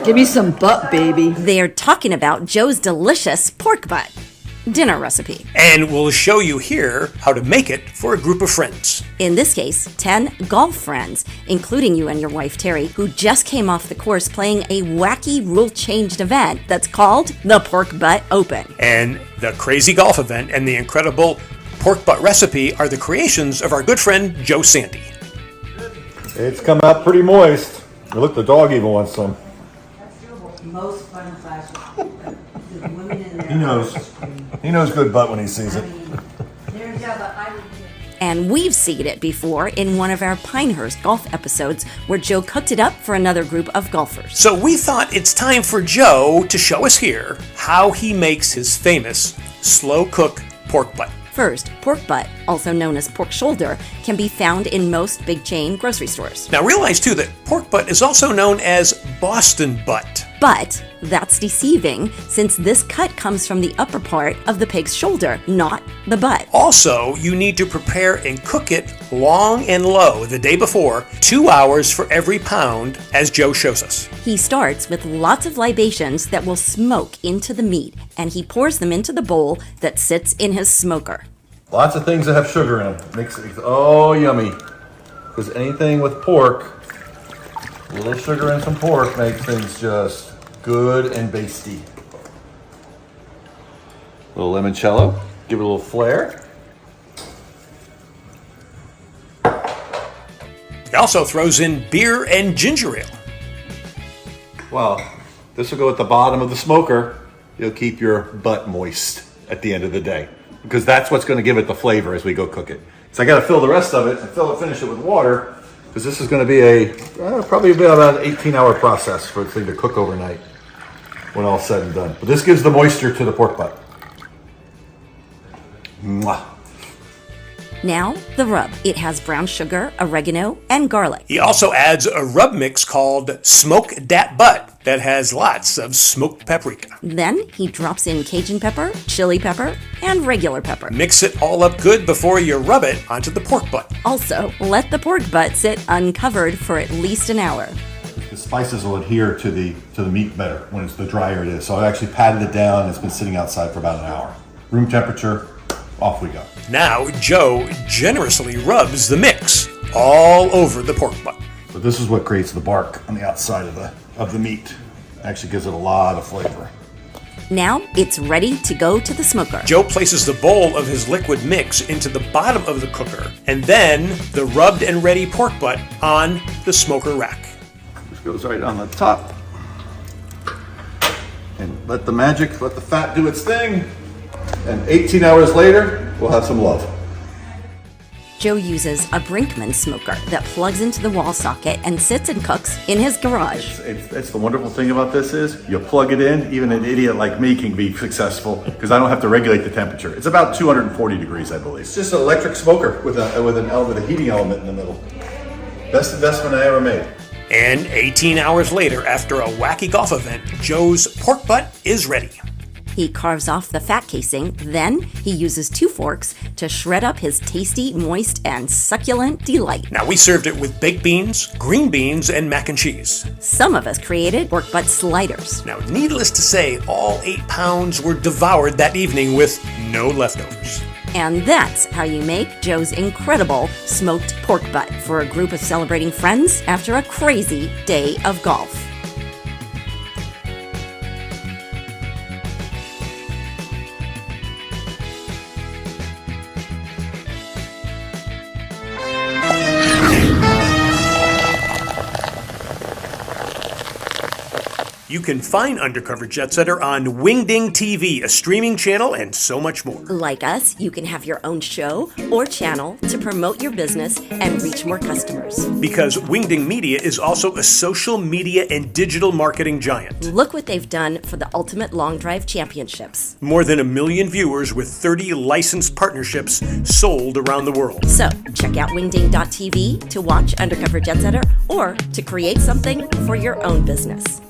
Give me some butt, baby. They're talking about Joe's delicious pork butt dinner recipe. And we'll show you here how to make it for a group of friends. In this case, 10 golf friends, including you and your wife Terry, who just came off the course playing a wacky rule-changed event that's called the Pork Butt Open. And the crazy golf event and the incredible pork butt recipe are the creations of our good friend Joe Sandy. It's come out pretty moist. Look, the dog even wants some. Most fun classes. The women in there. He knows. He knows good butt when he sees it. And we've seen it before in one of our Pinehurst golf episodes where Joe cooked it up for another group of golfers. So we thought it's time for Joe to show us here how he makes his famous slow cook pork butt. First, pork butt, also known as pork shoulder, can be found in most big chain grocery stores. Now realize too that pork butt is also known as Boston butt. But that's deceiving, since this cut comes from the upper part of the pig's shoulder, not the butt. Also, you need to prepare and cook it long and low the day before, 2 hours for every pound, as Joe shows us. He starts with lots of libations that will smoke into the meat, and he pours them into the bowl that sits in his smoker. Lots of things that have sugar in them. Makes it, oh, yummy. Because anything with pork, a little sugar and some pork makes things just good and basty. A little limoncello, give it a little flair. He also throws in beer and ginger ale. Well, this will go at the bottom of the smoker. You'll keep your butt moist at the end of the day, because that's what's going to give it the flavor as we go cook it. So I got to fill the rest of it and finish it with water, because this is going to be probably about an 18-hour process for the thing to cook overnight when all said and done. But this gives the moisture to the pork butt. Mwah. Now, the rub. It has brown sugar, oregano, and garlic. He also adds a rub mix called Smoke Dat Butt that has lots of smoked paprika. Then he drops in Cajun pepper, chili pepper, and regular pepper. Mix it all up good before you rub it onto the pork butt. Also, let the pork butt sit uncovered for at least an hour. The spices will adhere to the meat better when the drier it is. So I actually patted it down and it's been sitting outside for about an hour. Room temperature, off we go. Now, Joe generously rubs the mix all over the pork butt. But this is what creates the bark on the outside of the meat. Actually gives it a lot of flavor. Now, it's ready to go to the smoker. Joe places the bowl of his liquid mix into the bottom of the cooker, and then the rubbed and ready pork butt on the smoker rack. This goes right on the top. And let the fat do its thing. And 18 hours later, we'll have some love. Joe uses a Brinkmann smoker that plugs into the wall socket and sits and cooks in his garage. It's the wonderful thing about this is you plug it in, even an idiot like me can be successful because I don't have to regulate the temperature. It's about 240 degrees, I believe. It's just an electric smoker with a heating element in the middle. Best investment I ever made. And 18 hours later, after a wacky golf event, Joe's pork butt is ready. He carves off the fat casing, then he uses 2 forks to shred up his tasty, moist, and succulent delight. Now, we served it with baked beans, green beans, and mac and cheese. Some of us created pork butt sliders. Now, needless to say, all 8 pounds were devoured that evening with no leftovers. And that's how you make Joe's incredible smoked pork butt for a group of celebrating friends after a crazy day of golf. You can find Undercover Jet Setter on Wingding TV, a streaming channel, and so much more. Like us, you can have your own show or channel to promote your business and reach more customers. Because Wingding Media is also a social media and digital marketing giant. Look what they've done for the Ultimate Long Drive Championships. More than 1 million viewers with 30 licensed partnerships sold around the world. So, check out wingding.tv to watch Undercover Jet Setter or to create something for your own business.